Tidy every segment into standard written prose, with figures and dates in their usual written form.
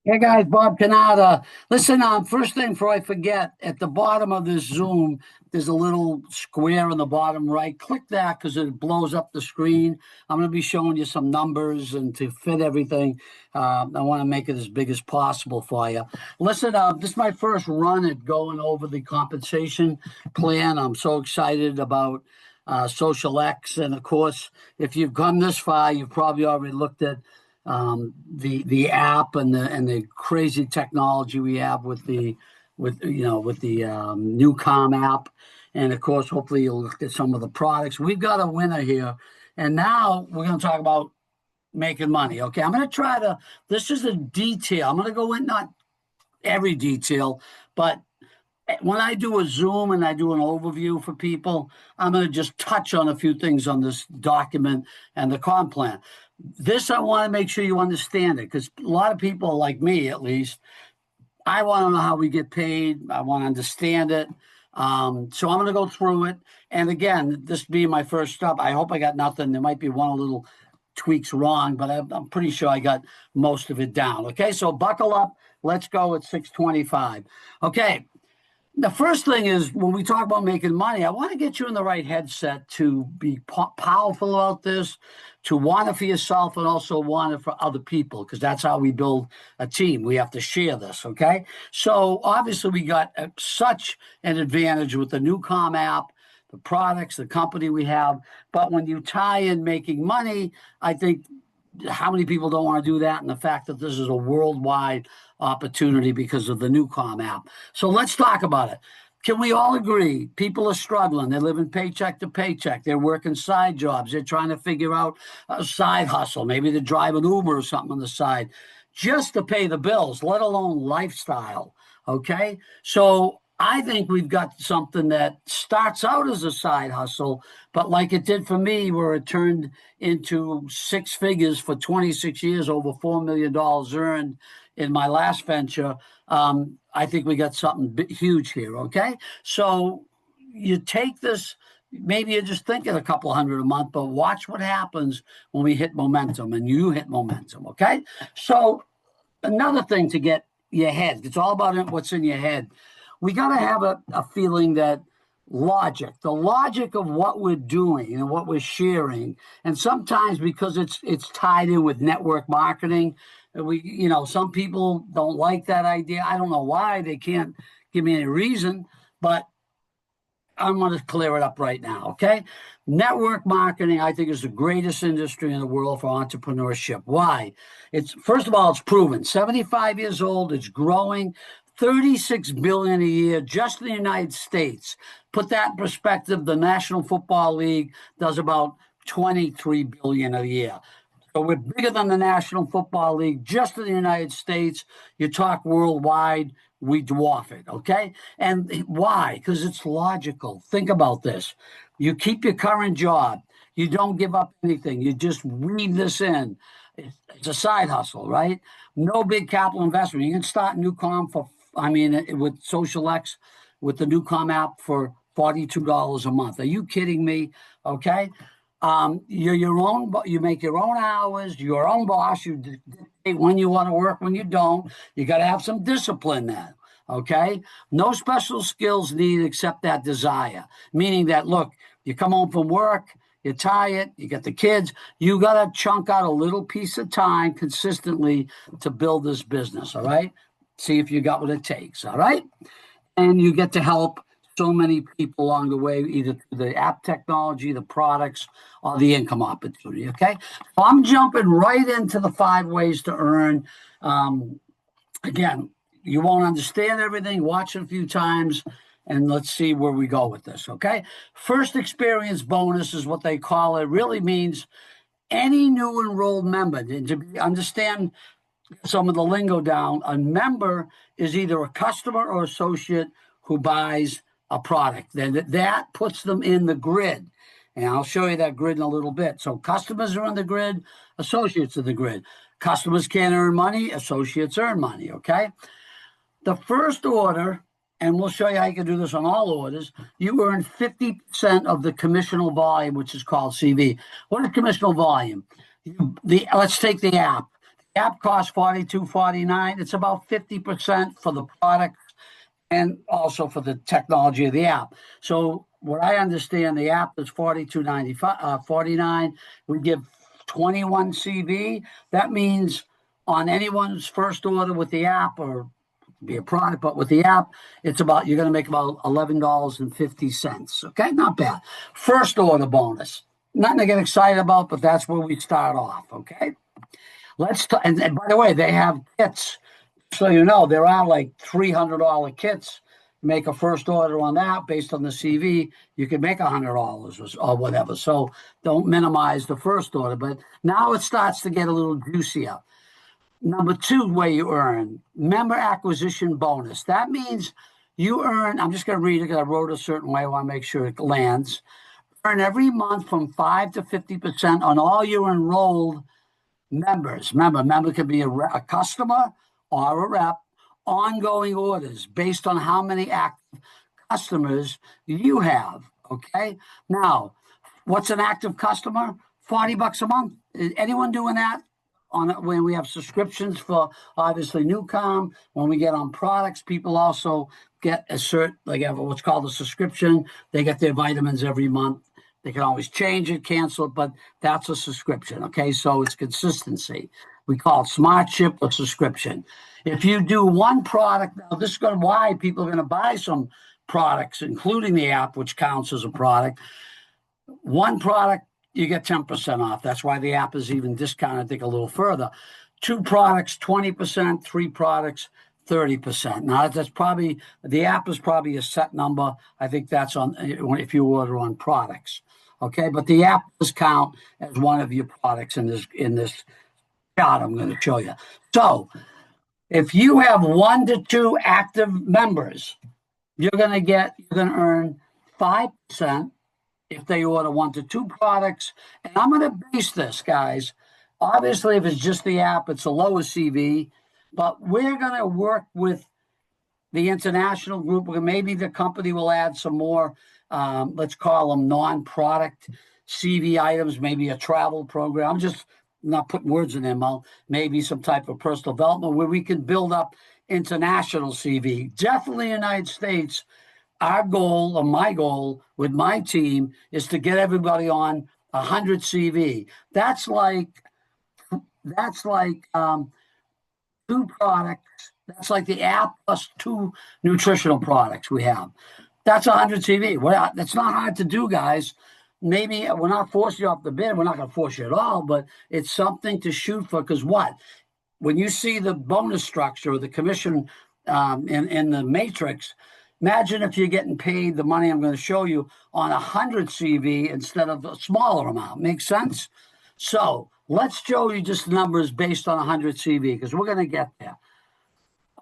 Hey guys, Bob Canada. Listen, first thing before I forget, at the bottom of this Zoom, there's a little square in the bottom right. Click that because it blows up the screen. I'm going to be showing you some numbers and to fit everything. I want to make it as big as possible for you. Listen, this is my first run at going over the compensation plan. I'm so excited about xosialx. And of course, if you've come this far, you've probably already looked at the app and the crazy technology we have with the new com app, and of course, hopefully you'll look at some of the products. We've got a winner here, and now we're going to talk about making money. Okay, I'm going to try to. This is a detail. I'm going to go in not every detail, but when I do a Zoom and I do an overview for people, I'm going to just touch on a few things on this document and the comp plan. This I want to make sure you understand it because a lot of people, like me at least, I want to know how we get paid. I want to understand it. So I'm going to go through it. And again, this being my first stop, I hope I got nothing. There might be one little tweaks wrong, but I'm pretty sure I got most of it down. Okay, so buckle up. Let's go at 625. Okay, the first thing is when we talk about making money, I want to get you in the right headset to be powerful about this, to want it for yourself and also want it for other people, because that's how we build a team. We have to share this, okay? So obviously we got such an advantage with the new com app, the products, the company we have. But when you tie in making money, I think how many people don't want to do that? And the fact that this is a worldwide opportunity because of the Newcom app. So let's talk about it. Can we all agree people are struggling? They're living paycheck to paycheck. They're working side jobs. They're trying to figure out a side hustle. Maybe they drive an Uber or something on the side just to pay the bills, let alone lifestyle. Okay. So I think we've got something that starts out as a side hustle, but like it did for me, where it turned into six figures for 26 years, over $4 million earned in my last venture. I think we got something huge here. Okay. So you take this, maybe you're just thinking a couple hundred a month, but watch what happens when we hit momentum and you hit momentum. Okay. So another thing to get your head, it's all about what's in your head. We got to have a feeling that the logic of what we're doing and what we're sharing, and sometimes because it's tied in with network marketing, some people don't like that idea. I don't know why. They can't give me any reason, but I'm going to clear it up right now, okay? Network marketing, I think, is the greatest industry in the world for entrepreneurship. Why? It's first of all, it's proven. 75 years old, it's growing, 36 billion a year just in the United States. Put that in perspective, the National Football League does about 23 billion a year. So we're bigger than the National Football League just in the United States. You talk worldwide, we dwarf it, okay? And why? Because it's logical. Think about this. You keep your current job. You don't give up anything. You just weave this in. It's a side hustle, right? No big capital investment. You can start Newcom with xosialx, with the Newcom app for $42 a month. Are you kidding me? Okay. You're your own, you make your own hours, your own boss. You dictate when you want to work, when you don't. You got to have some discipline then. Okay. No special skills needed except that desire. Meaning that, look, you come home from work, you're tired, you get the kids, you got to chunk out a little piece of time consistently to build this business. All right. See if you got what it takes. All right. And you get to help so many people along the way, either through the app technology, the products, or the income opportunity. Okay. So I'm jumping right into the 5 ways to earn. Again, you won't understand everything. Watch it a few times and let's see where we go with this. Okay. First experience bonus is what they call it. Really means any new enrolled member. And to understand some of the lingo down, a member is either a customer or associate who buys a product. Then that puts them in the grid. And I'll show you that grid in a little bit. So customers are on the grid, associates are the grid. Customers can't earn money, associates earn money, okay? The first order, and we'll show you how you can do this on all orders, you earn 50% of the commissional volume, which is called CV. What is commissional volume? Let's take the app. The app costs $42.49. It's about 50% for the product and also for the technology of the app. So what I understand, the app is $42.49. We give 21 CV. That means on anyone's first order with the app, or be a product, but with the app, it's about, you're going to make about $11.50. Okay, not bad. First order bonus. Nothing to get excited about, but that's where we start off. Okay, and by the way, they have kits. So you know, there are like $300 kits. Make a first order on that based on the CV, you can make $100 or whatever. So don't minimize the first order. But now it starts to get a little juicier. Number two way you earn, member acquisition bonus. That means you earn, I'm just going to read it because I wrote a certain way. I want to make sure it lands. Earn every month from 5 to 50% on all your enrolled members. Remember, a member can be a customer or a rep. Ongoing orders based on how many active customers you have. Okay. Now, what's an active customer? $40 a month. Is anyone doing that? When we have subscriptions for obviously Newcom, when we get on products, people also get they have what's called a subscription. They get their vitamins every month. They can always change it, cancel it, but that's a subscription. Okay, so it's consistency. We call it smart ship or subscription. If you do one product, now this is why people are going to buy some products, including the app, which counts as a product. One product, you get 10% off. That's why the app is even discounted, I think, a little further. 2 products, 20%, 3 products, 30%. Now, that's probably, the app is probably a set number. I think that's on if you order on products. Okay, but the app does count as one of your products in this chart I'm going to show you. So if you have 1 to 2 active members, you're going to earn 5% if they order 1 to 2 products. And I'm going to base this, guys. Obviously, if it's just the app, it's a lower CV, but we're going to work with the international group. Maybe the company will add some more, let's call them non-product CV items, maybe a travel program. I'm just not putting words in their mouth. Maybe some type of personal development where we can build up international CV. Definitely United States. Our goal, or my goal with my team, is to get everybody on 100 CV. That's like 2 products. That's like the app plus 2 nutritional products we have. That's 100 CV. Well, that's not hard to do, guys. Maybe we're not forcing you off the bid. We're not going to force you at all, but it's something to shoot for. Because what? When you see the bonus structure or the commission in the matrix, imagine if you're getting paid the money I'm going to show you on 100 CV instead of a smaller amount. Makes sense? So let's show you just numbers based on 100 CV because we're going to get there.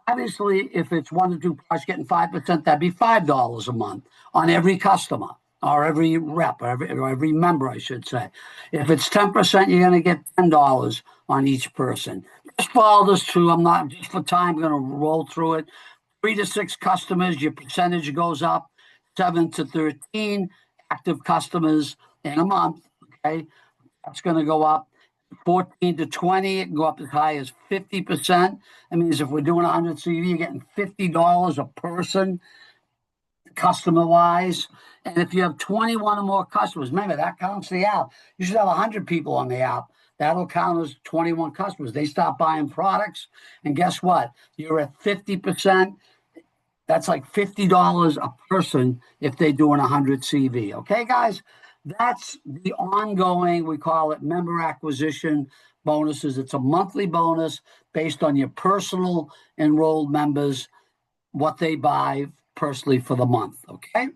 Obviously, if it's 1 to 2 products getting 5%, that'd be $5 a month on every customer or every rep or every member, I should say. If it's 10%, you're going to get $10 on each person. Just follow this through. I'm not, just for time, going to roll through it. 3 to 6 customers, your percentage goes up. 7 to 13 active customers in a month. Okay, that's going to go up. 14 to 20, it can go up as high as 50%. That means if we're doing 100 CV, you're getting $50 a person, customer-wise. And if you have 21 or more customers, remember, that counts the app. You should have 100 people on the app. That'll count as 21 customers. They stop buying products, and guess what? You're at 50%. That's like $50 a person if they're doing 100 CV. Okay, guys? That's the ongoing, we call it member acquisition bonuses. It's a monthly bonus based on your personal enrolled members, what they buy personally for the month. Okay?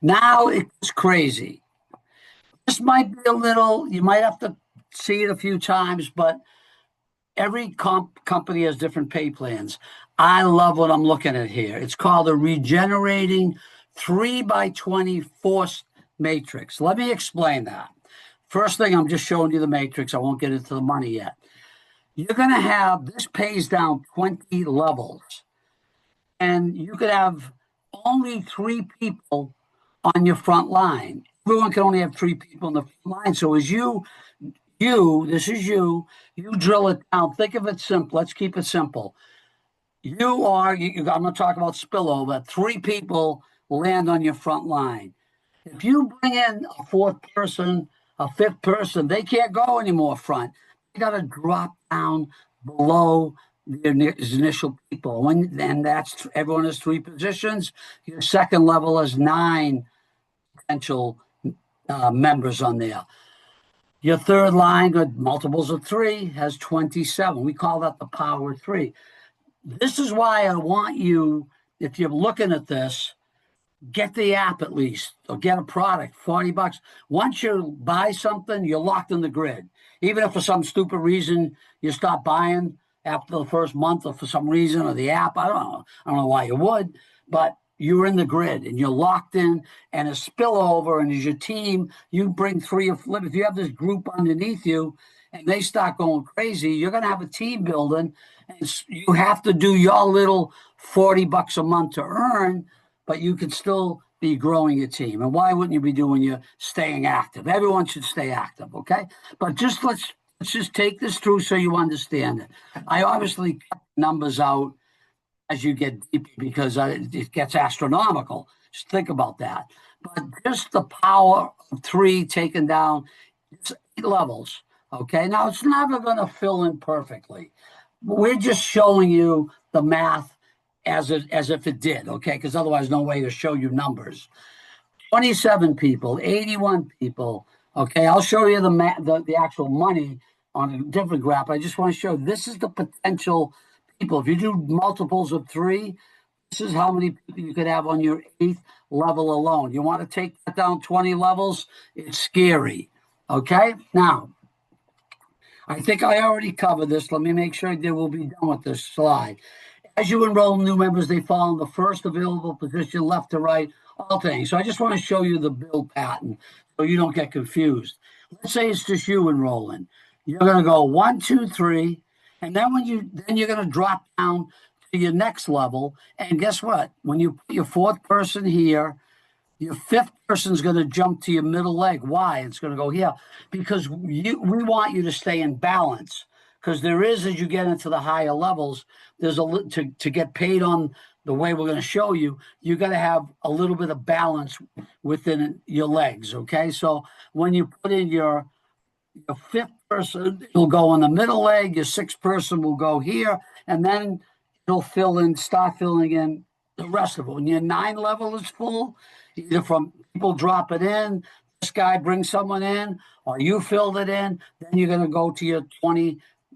Now it's crazy. This might be a little, you might have to see it a few times, but every company has different pay plans. I love what I'm looking at here. It's called a regenerating 3x20 forced matrix. Let me explain that. First thing, I'm just showing you the matrix. I won't get into the money yet. You're going to have, this pays down 20 levels. And you could have only 3 people on your front line. Everyone can only have 3 people in the front line. So as you this is you drill it down. Think of it simple. Let's keep it simple. I'm going to talk about spillover. 3 people land on your front line. If you bring in a 4th person, a 5th person, they can't go anymore front. They got to drop down below the initial people. And that's everyone has 3 positions. Your second level is 9 potential members on there. Your third line, with multiples of 3, has 27. We call that the power of 3. This is why I want you, if you're looking at this, get the app at least, or get a product, $40. Once you buy something, you're locked in the grid. Even if for some stupid reason you stop buying after the first month, or for some reason, or the app, I don't know why you would, but you're in the grid and you're locked in, and a spillover, and as your team, you bring 3 or 4, if you have this group underneath you and they start going crazy, you're going to have a team building, and you have to do your little $40 a month to earn, but you could still be growing your team. And why wouldn't you be doing your staying active? Everyone should stay active, okay? But let's just take this through so you understand it. I obviously cut numbers out as you get deeper because it gets astronomical. Just think about that. But just the power of 3 taken down, it's 8 levels, okay? Now, it's never going to fill in perfectly. We're just showing you the math as if it did, okay? Because otherwise, no way to show you numbers. 27 people, 81 people, okay? I'll show you the actual money on a different graph. I just want to show this is the potential people. If you do multiples of 3, this is how many people you could have on your 8th level alone. You want to take that down 20 levels? It's scary, okay? Now, I think I already covered this. Let me make sure that we'll be done with this slide. As you enroll new members, they fall in the first available position, left to right, all things. So I just want to show you the build pattern so you don't get confused. Let's say it's just you enrolling. You're going to go 1, 2, 3, and then you're going to drop down to your next level. And guess what? When you put your 4th person here, your 5th person is going to jump to your middle leg. Why? It's going to go here because we want you to stay in balance. Because there is, as you get into the higher levels, there's to get paid on the way we're going to show you, you got to have a little bit of balance within your legs, okay? So when you put in your 5th person, it'll go on the middle leg, your 6th person will go here, and then it'll start filling in the rest of it. When your 9 level is full, either from people drop it in, this guy brings someone in, or you filled it in, then you're going to go to your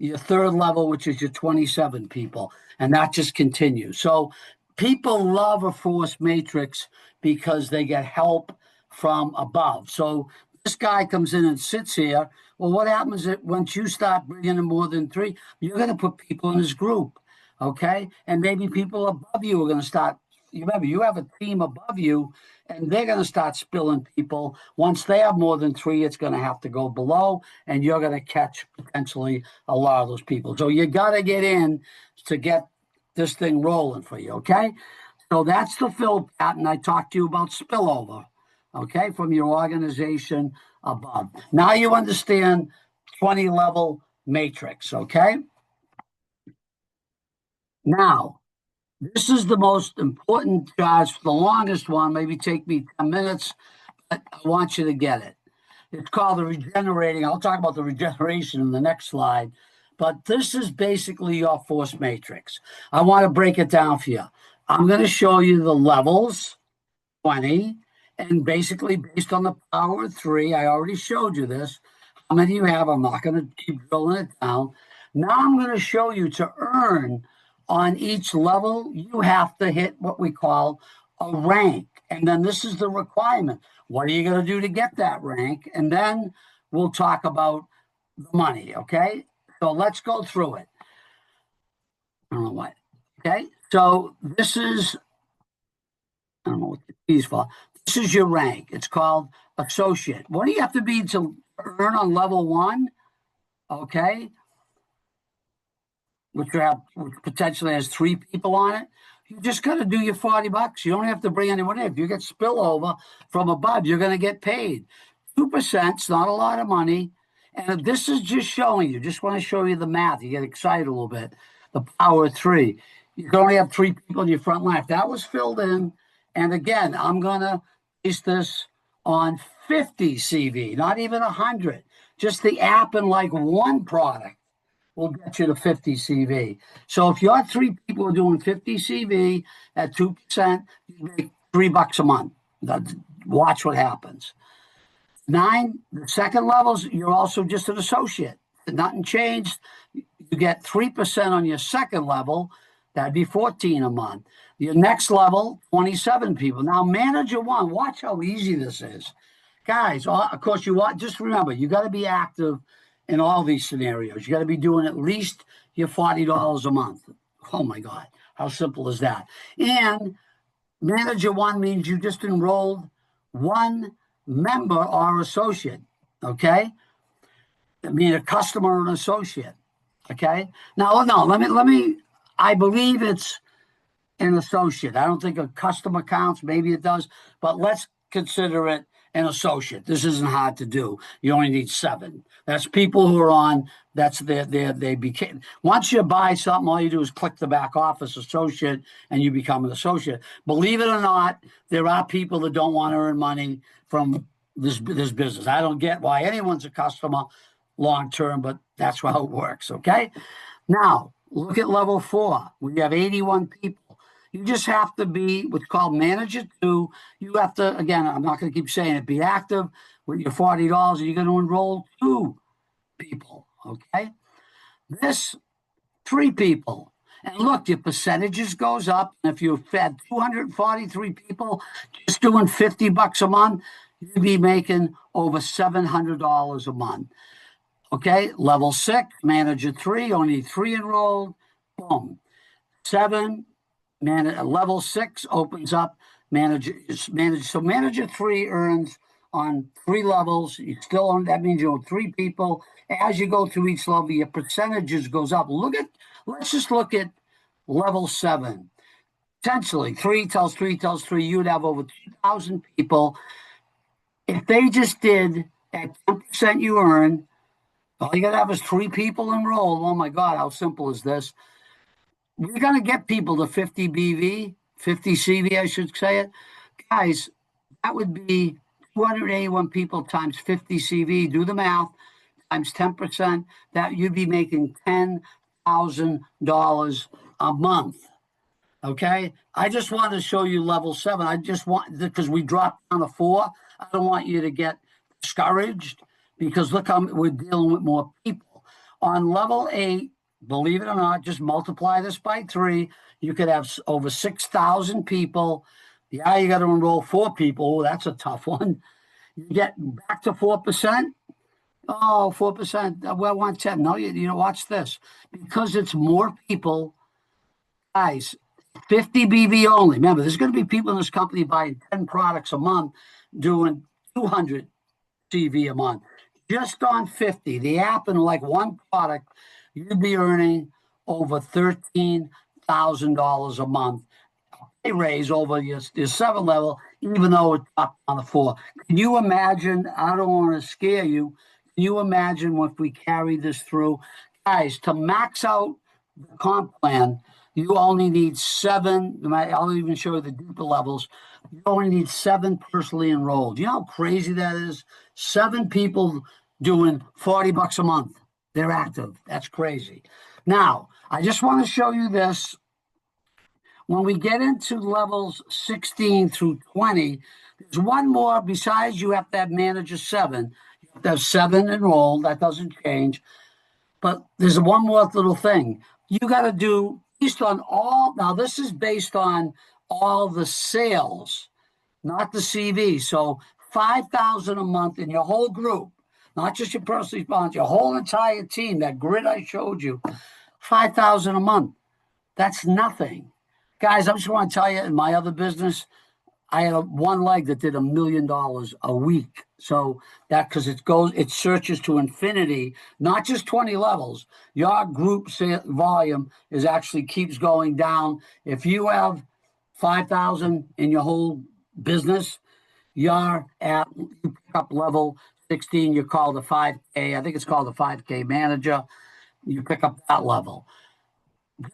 3rd level, which is your 27 people, and that just continues. So people love a force matrix because they get help from above. So this guy comes in and sits here. Well, what happens is once you start bringing in more than 3, you're going to put people in this group, okay? And maybe people above you are going to start. Remember, you have a team above you, and they're going to start spilling people. Once they have more than 3, it's going to have to go below, and you're going to catch potentially a lot of those people. So you got to get in to get this thing rolling for you, okay? So that's the fill pattern. I talked to you about spillover, okay, from your organization above. Now you understand 20-level matrix, okay? Now, this is the most important charge, the longest one, maybe take me 10 minutes, but I want you to get it. It's called the regenerating. I'll talk about the regeneration in the next slide, but this is basically your force matrix. I want to break it down for you. I'm going to show you the levels, 20, and basically based on the power of 3, I already showed you this. How many you have? I'm not going to keep drilling it down. Now I'm going to show you to earn on each level, you have to hit what we call a rank. And then this is the requirement. What are you going to do to get that rank? And then we'll talk about the money, okay? So let's go through it. I don't know what. Okay, so this is, I don't know what the P is for. This is your rank. It's called associate. What do you have to be to earn on level 1? Okay, which potentially has 3 people on it. You just got to do your $40. You don't have to bring anyone in. If you get spillover from above, you're going to get paid. 2% is not a lot of money, And this is just showing you, just want to show you the math. You get excited a little bit. The power of three. You can only have three people in your front line. If that was filled in, and again, I'm going to base this on 50 CV, not even 100. Just the app and like one product will get you to 50 CV. So if your three people are doing 50 CV at 2%, you make $3 a month. Watch what happens. 9, the second levels, you're also just an associate. Nothing changed. You get 3% on your second level. That'd be 14 a month. Your next level, 27 people. Now, manager one, watch how easy this is. Guys, of course, just remember, you got to be active in all these scenarios. You got to be doing at least your $40 a month. Oh my God, how simple is that? And manager one means you just enrolled one member or associate, okay? I mean a customer or an associate, okay? Now, no, let me, I believe it's an associate. I don't think a customer counts, maybe it does, but let's consider it an associate. This isn't hard to do. You only need 7. That's people who are on, they became, once you buy something, all you do is click the back office associate and you become an associate. Believe it or not, there are people that don't want to earn money from this business. I don't get why anyone's a customer long term, but that's how it works, okay? Now, look at level 4. We have 81 people. You just have to be what's called manager 2. You have to, again, I'm not going to keep saying it, be active with your $40 and you're going to enroll 2 people, okay? This, 3 people. And look, your percentages goes up. And if you fed 243 people just doing $50 a month, you'd be making over $700 a month. Okay, level 6, manager 3, only 3 enrolled. Boom. 7, level 6 opens up manager. So manager 3 earns on 3 levels. You still own, that means you own 3 people. As you go through each level, your percentages goes up. Let's just look at level 7. Potentially 3 tells 3 tells 3, you'd have over 2,000 people. If they just did at 10% you earn, all you gotta have is 3 people enrolled. Oh my God, how simple is this? We're gonna get people to 50 BV, 50 CV, I should say it. Guys, that would be 281 people times 50 CV. Do the math, times 10%. That you'd be making $10,000 a month. Okay, I just want to show you level 7. I just want, because we dropped down to 4. I don't want you to get discouraged because look how we're dealing with more people. On level 8, believe it or not, just multiply this by 3. You could have over 6,000 people. Yeah, you got to enroll 4 people. Oh, that's a tough one. You get back to 4%. Oh, 4%. Well, I want 10. No, you know, watch this. Because it's more people, guys, 50 BV only. Remember, there's going to be people in this company buying 10 products a month, doing 200 CV a month. Just on 50, the app and like one product, you'd be earning over $13,000 a month. Pay raise over your 7 level, even though it's up on the 4. Can you imagine? I don't want to scare you. Can you imagine if we carry this through? Guys, to max out the comp plan, you only need 7. I'll even show you the deeper levels. You only need 7 personally enrolled. You know how crazy that is? 7 people doing $40 a month. They're active. That's crazy. Now, I just want to show you this. When we get into levels 16 through 20, there's one more. Besides, you have to have manager 7. You have to have 7 enrolled. That doesn't change. But there's one more little thing. You got to do based on all. Now, this is based on all the sales, not the CV. So 5,000 a month in your whole group, not just your personal response, your whole entire team. That grid I showed you, 5,000 a month. That's nothing, guys. I just want to tell you, in my other business, I had one leg that did $1 million a week. So that because it searches to infinity, not just 20 levels. Your group volume actually keeps going down. If you have 5,000 in your whole business, you pick up level 16, you're called a 5K. I think it's called a 5K manager. You pick up that level.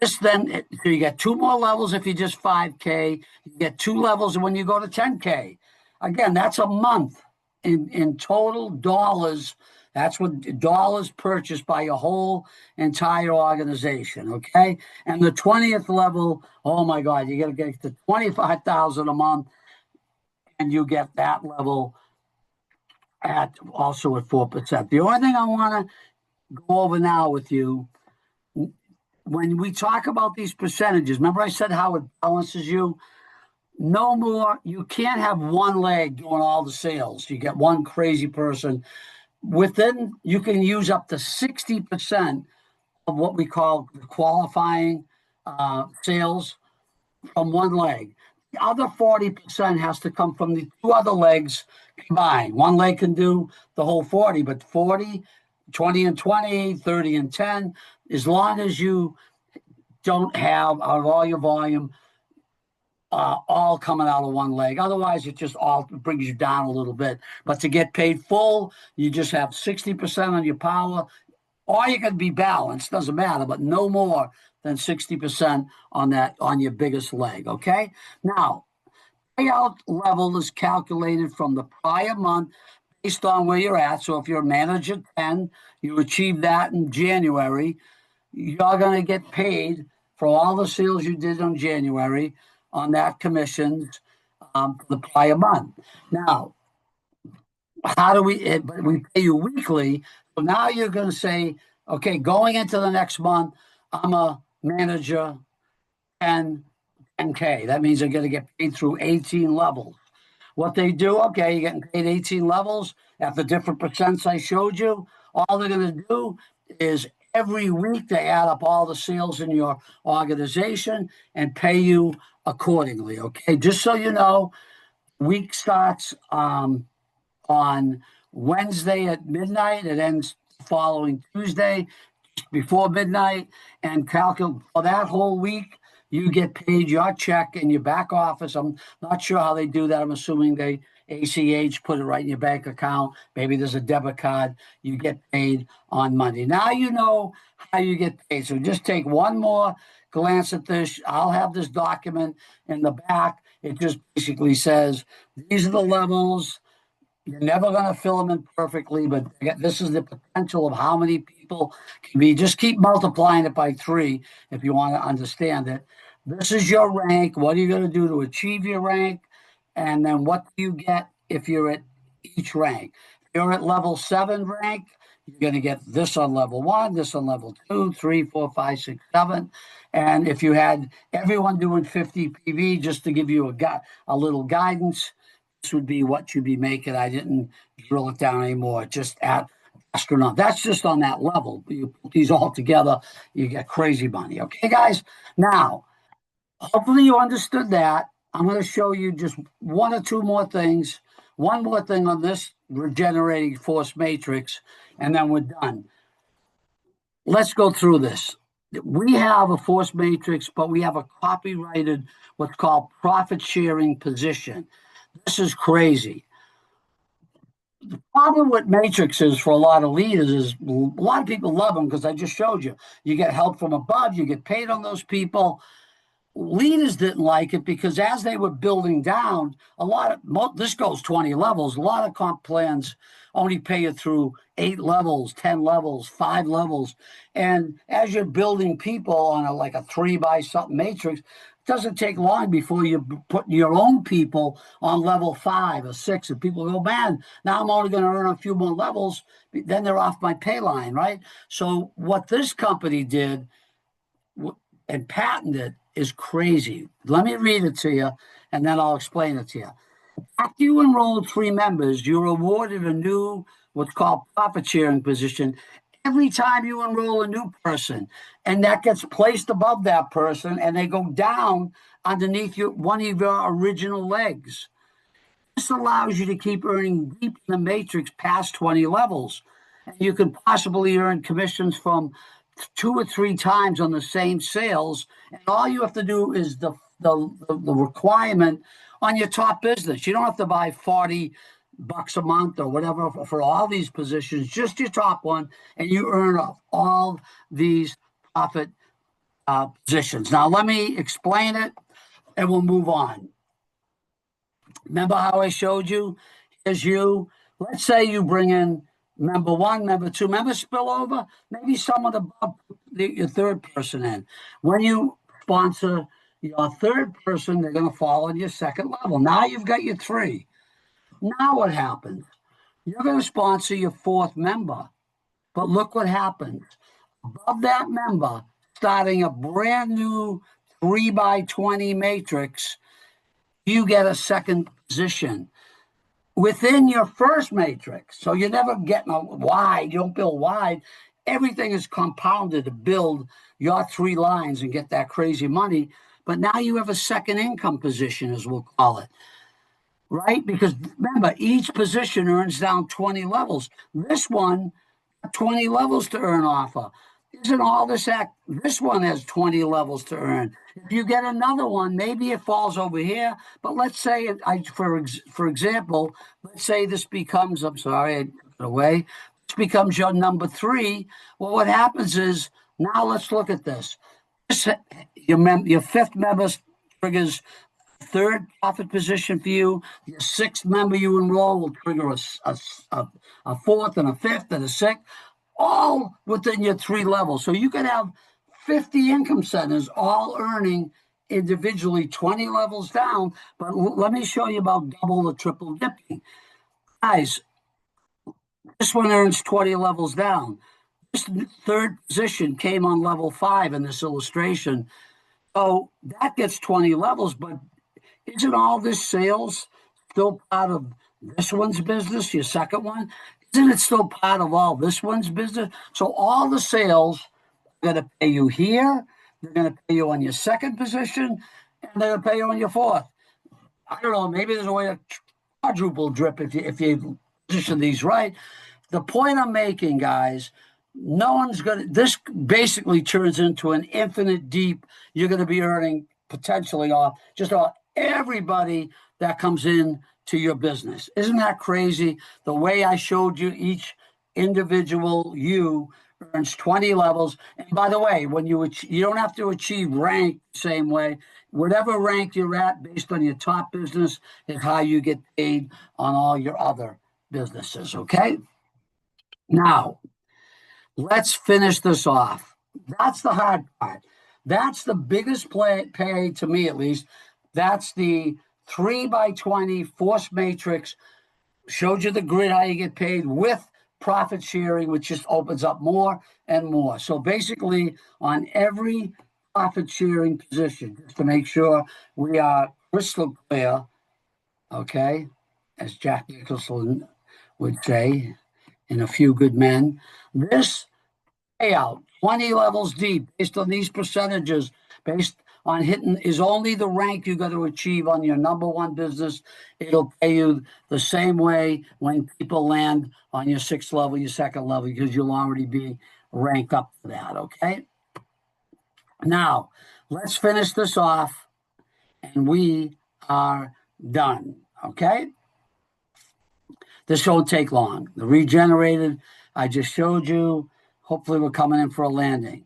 This then, so you get 2 more levels if you just 5K. You get 2 levels when you go to 10K. Again, that's a month in total dollars. That's what dollars purchased by your whole entire organization. Okay, and the 20th level. Oh my God, you got to get to 25,000 a month, and you get that level at also at 4%. The only thing I want to go over now with you, when we talk about these percentages, remember I said how it balances you? No more, you can't have one leg doing all the sales. You get one crazy person. Within, you can use up to 60% of what we call the qualifying sales from one leg. The other 40% has to come from the 2 other legs combined. One leg can do the whole 40, but 40, 20 and 20, 30 and 10, as long as you don't have out of all your volume all coming out of one leg. Otherwise, it just all brings you down a little bit. But to get paid full, you just have 60% on your power, or you can be balanced, doesn't matter, but no more than 60% on your biggest leg. Okay. Now, payout level is calculated from the prior month based on where you're at. So if you're a manager 10, you achieve that in January, you're going to get paid for all the sales you did in January on that commissions for the prior month. Now, how do we pay you weekly? So now you're going to say, okay, going into the next month, I'm a manager 10K. That means they're going to get paid through 18 levels. What they do, okay, you're getting paid 18 levels at the different percents I showed you. All they're going to do is every week they add up all the sales in your organization and pay you accordingly. Okay, just so you know, week starts on Wednesday at midnight. It ends the following Tuesday before midnight, and calculate for that whole week. You get paid your check in your back office. I'm not sure how they do that. I'm assuming they ACH, put it right in your bank account. Maybe there's a debit card. You get paid on Monday. Now you know how you get paid. So just take one more glance at this. I'll have this document in the back. It just basically says, these are the levels. You're never going to fill them in perfectly, but this is the potential of how many people can be. Just keep multiplying it by 3 if you want to understand it. This is your rank. What are you going to do to achieve your rank? And then what do you get if you're at each rank? If you're at level 7 rank, you're going to get this on level 1, this on level 2, 3, 4, 5, 6, 7. And if you had everyone doing 50 PV, just to give you a little guidance, this would be what you'd be making. I didn't drill it down anymore, just at astronaut. That's just on that level. You put these all together, you get crazy money. Okay, guys? Now, hopefully you understood that. I'm going to show you just 1 or 2 more things. One more thing on this regenerating force matrix, and then we're done. Let's go through this. We have a force matrix, but we have a copyrighted, what's called profit sharing position. This is crazy. The problem with matrices for a lot of leaders is a lot of people love them because I just showed you. You get help from above, you get paid on those people. Leaders didn't like it because as they were building down, this goes 20 levels. A lot of comp plans only pay you through 8 levels, 10 levels, 5 levels. And as you're building people on like a 3 by something matrix, it doesn't take long before you put your own people on level 5 or 6. And people go, man, now I'm only going to earn a few more levels. Then they're off my pay line, right? So what this company did and patented is crazy. Let me read it to you, and then I'll explain it to you. After you enroll 3 members, you're awarded a new, what's called profit sharing position every time you enroll a new person. And that gets placed above that person, and they go down underneath one of your original legs. This allows you to keep earning deep in the matrix past 20 levels. And you can possibly earn commissions from 2 or 3 times on the same sales, and all you have to do is the requirement on your top business. You don't have to buy 40 bucks a month or whatever for all these positions, just your top one, and you earn off all these profit positions. Now, let me explain it and we'll move on. Remember how I showed you? Here's you. Let's say you bring in member one, member two, member spillover, maybe someone above your third person in. When you sponsor your third person, they're going to fall on your second level. Now you've got your three. Now what happens? You're going to sponsor your fourth member. But look what happens. Above that member, starting a brand new 3x20 matrix, you get a second position within your first matrix. So you're never getting a wide, you don't build wide. Everything is compounded to build your three lines and get that crazy money. But now you have a second income position, as we'll call it, right? Because remember, each position earns down 20 levels. This one, 20 levels to earn off of. Isn't all this act? This one has 20 levels to earn. If you get another one, maybe it falls over here. But let's say, for example, let's say this becomes, I'm sorry, I took it away. This becomes your number three. Well, what happens is, now let's look at this. Your fifth member triggers third profit position for you. Your sixth member you enroll will trigger a fourth and a fifth and a sixth, all within your three levels. So you could have 50 income centers all earning individually 20 levels down. But let me show you about double or triple dipping. Guys, this one earns 20 levels down. This third position came on level 5 in this illustration. So that gets 20 levels, but isn't all this sales still part of this one's business, your second one? Isn't it still part of all this one's business? So all the sales are going to pay you here, they're going to pay you on your second position, and they're going to pay you on your fourth. I don't know, maybe there's a way to quadruple drip if you position these right. The point I'm making, guys, no one's going to, this basically turns into an infinite deep. You're going to be earning potentially off just about everybody that comes in to your business. Isn't that crazy? The way I showed you, each individual you earns 20 levels. And by the way, when you don't have to achieve rank the same way. Whatever rank you're at based on your top business is how you get paid on all your other businesses, okay? Now, let's finish this off. That's the hard part. That's the biggest pay to me, at least. That's the 3x20 force matrix. Showed you the grid, how you get paid with profit sharing, which just opens up more and more. So basically, on every profit sharing position, just to make sure we are crystal clear, okay, as Jack Nicholson would say in A Few Good Men, this payout, 20 levels deep, based on these percentages, based on hitting, is only the rank you got to achieve on your number one business. It'll pay you the same way when people land on your sixth level, your second level, because you'll already be ranked up for that, okay? Now, let's finish this off, and we are done, okay? This won't take long. The regenerated, I just showed you. Hopefully we're coming in for a landing.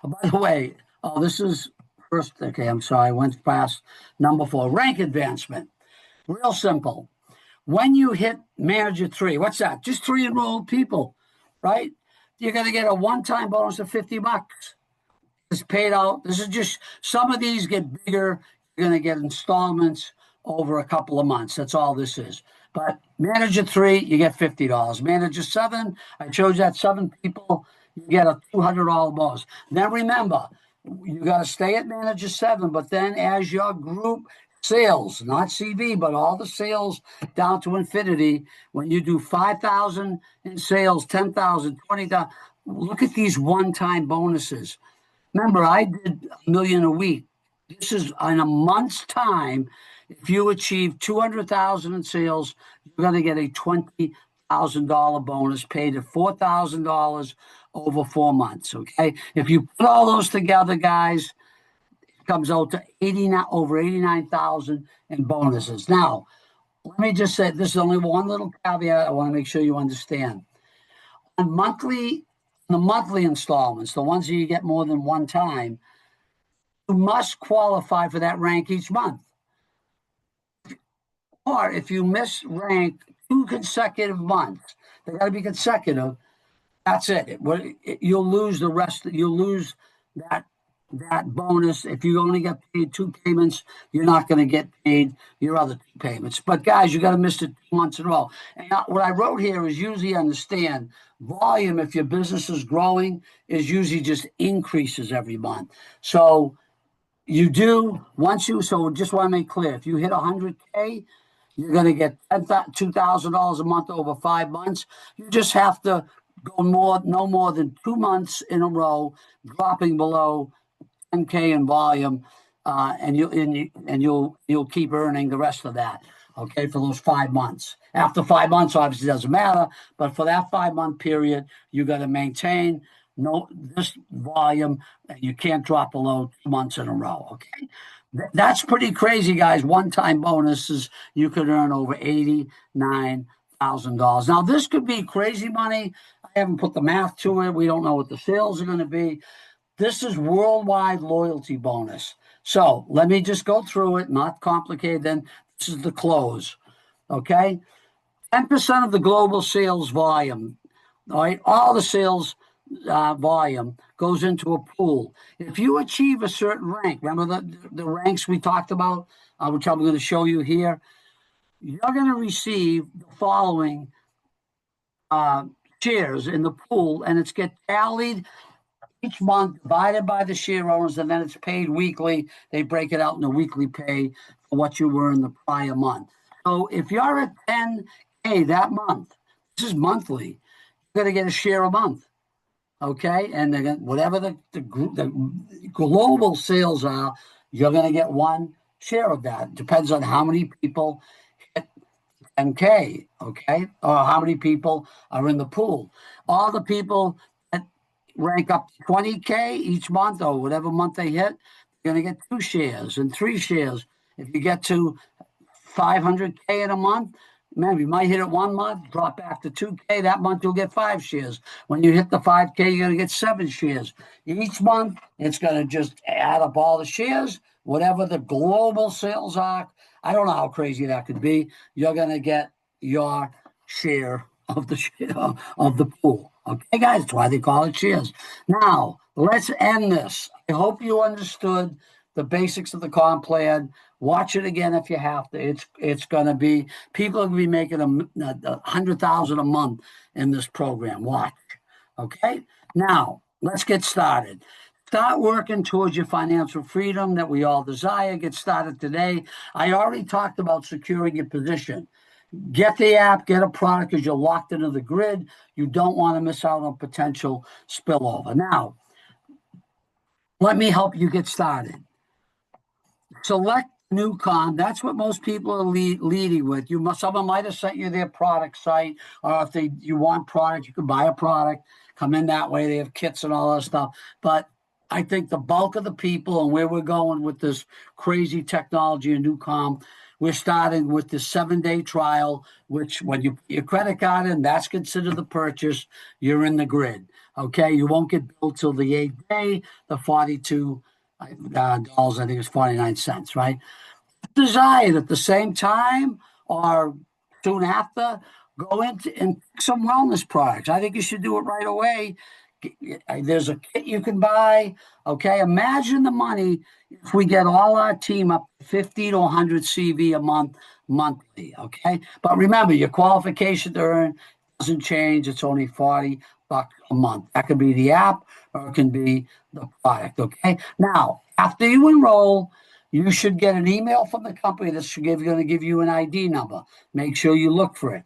Oh, by the way, this is first, okay, I'm sorry, I went past number 4, rank advancement. Real simple. When you hit manager 3, what's that? Just 3 enrolled people, right? You're going to get a one-time bonus of $50. It's paid out. This is just, some of these get bigger. You're going to get installments over a couple of months. That's all this is. But manager 3, you get $50. Manager 7, I showed you that 7 people, you get a $200 bonus. Then remember, you got to stay at manager 7, but then as your group sales, not CV, but all the sales down to infinity, when you do 5,000 in sales, 10,000, 20,000, look at these one-time bonuses. Remember, I did $1 million a week. This is in a month's time. If you achieve 200,000 in sales, you're going to get a $20,000 bonus paid at $4,000 over 4 months. Okay, if you put all those together, guys, it comes out to over 89,000 in bonuses. Now, let me just say, this is only one little caveat I want to make sure you understand. On the monthly installments, the ones that you get more than one time, you must qualify for that rank each month. Or if you miss rank 2 consecutive months, they got to be consecutive. That's it. You'll lose the rest. You'll lose that bonus. If you only get paid 2 payments, you're not going to get paid your other 2 payments. But guys, you got to miss it 2 months in a row. And what I wrote here is usually understand volume. If your business is growing, is usually just increases every month. So you do so just want to make clear, if you hit 100K, you're going to get $2,000 a month over 5 months. You just have to go no more than 2 months in a row, dropping below 10K in volume, and you'll keep earning the rest of that. Okay, for those 5 months. After 5 months, obviously, it doesn't matter, but for that 5 month period, you got to maintain this volume, and you can't drop below 2 months in a row. Okay. That's pretty crazy, guys. One-time bonuses, you could earn over $89,000. Now, this could be crazy money. I haven't put the math to it. We don't know what the sales are going to be. This is worldwide loyalty bonus. So let me just go through it, not complicated. Then this is the close. Okay. 10% of the global sales volume. All right. All the sales volume goes into a pool. If you achieve a certain rank, remember the ranks we talked about, which I'm going to show you here, you're going to receive the following shares in the pool, and it's get tallied each month, divided by the share owners, and then it's paid weekly. They break it out in a weekly pay for what you were in the prior month. So if you're at 10K that month, this is monthly, you're going to get a share a month. Okay, and whatever the global sales are, you're going to get one share of that. Depends on how many people hit 10K, okay, or how many people are in the pool. All the people that rank up to 20K each month or whatever month they hit, you're going to get 2 shares and 3 shares. If you get to 500K in a month, man, you might hit it 1 month, drop back to 2K. That month, you'll get 5 shares. When you hit the 5K, you're going to get 7 shares. Each month, it's going to just add up all the shares, whatever the global sales are. I don't know how crazy that could be. You're going to get your share of the pool. Okay, guys, that's why they call it shares. Now, let's end this. I hope you understood the basics of the comp plan. Watch it again if you have to. It's going to be, people are going to be making $100,000 a month in this program. Watch. Okay. Now let's get started. Start working towards your financial freedom that we all desire. Get started today. I already talked about securing your position. Get the app, get a product, because you're locked into the grid. You don't want to miss out on potential spillover. Now, let me help you get started. Select new comp. That's what most people are leading with. Someone might have sent you their product site, or if you want product, you can buy a product, come in that way. They have kits and all that stuff. But I think the bulk of the people and where we're going with this crazy technology and new comp, we're starting with the 7-day trial, which when you put your credit card in, that's considered the purchase. You're in the grid. Okay, you won't get billed till the 8th day, the $42. I think it's 49 cents, right? Desired at the same time or soon after, go into and pick some wellness products. I think you should do it right away. There's a kit you can buy. Okay, imagine the money if we get all our team up to 50 to 100 CV a month, monthly. Okay, but remember, your qualification to earn doesn't change. It's only $40 a month. That could be the app or it can be the product. Okay. Now, after you enroll, you should get an email from the company that's going to give you an ID number. Make sure you look for it.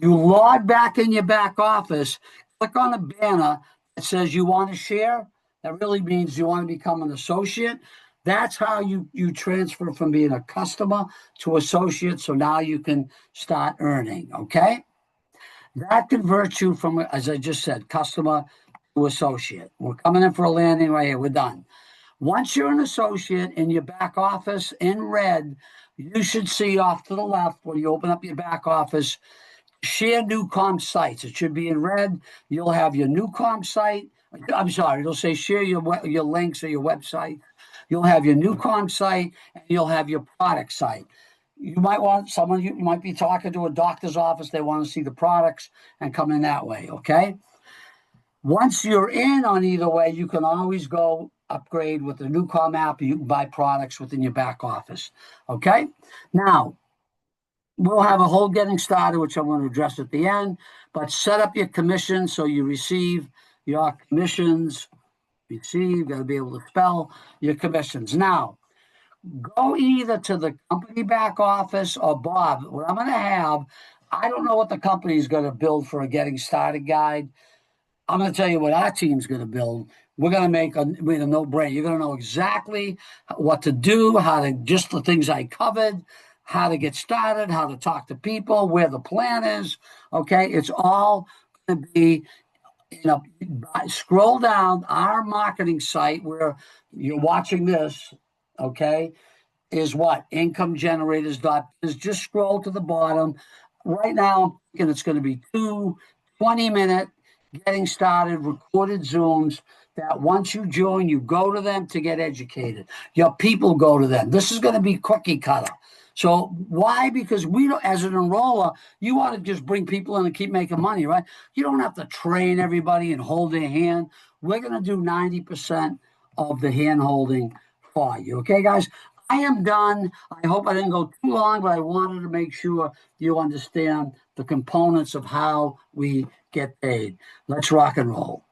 You log back in your back office, click on a banner that says you want to share. That really means you want to become an associate. That's how you transfer from being a customer to associate. So now you can start earning. Okay. That converts you from, as I just said, customer to associate. We're coming in for a landing right here. We're done. Once you're an associate in your back office in red, you should see off to the left when you open up your back office, share Newcom sites. It should be in red. You'll have your Newcom site. I'm sorry, it'll say share your links or your website. You'll have your Newcom site and you'll have your product site. You might want someone, you might be talking to a doctor's office. They want to see the products and come in that way. Okay. Once you're in on either way, you can always go upgrade with the Newcom app. You can buy products within your back office. Okay. Now, we'll have a whole getting started, which I'm going to address at the end, but set up your commission so you receive your commissions. Receive, got to be able to spell your commissions. Now, go either to the company back office or Bob. What I'm going to have, I don't know what the company is going to build for a getting started guide. I'm going to tell you what our team's going to build. We're going to make a no-brainer. You're going to know exactly what to do, how to, just the things I covered, how to get started, how to talk to people, where the plan is. Okay, it's all going to be, scroll down our marketing site where you're watching this. Okay, is what? Incomegenerators.biz. Just scroll to the bottom. Right now, I'm thinking it's going to be 20-minute getting started recorded Zooms that once you join, you go to them to get educated. Your people go to them. This is going to be cookie cutter. So why? Because we don't, as an enroller, you want to just bring people in and keep making money, right? You don't have to train everybody and hold their hand. We're going to do 90% of the hand holding for you. Okay, guys? I am done. I hope I didn't go too long, but I wanted to make sure you understand the components of how we get paid. Let's rock and roll.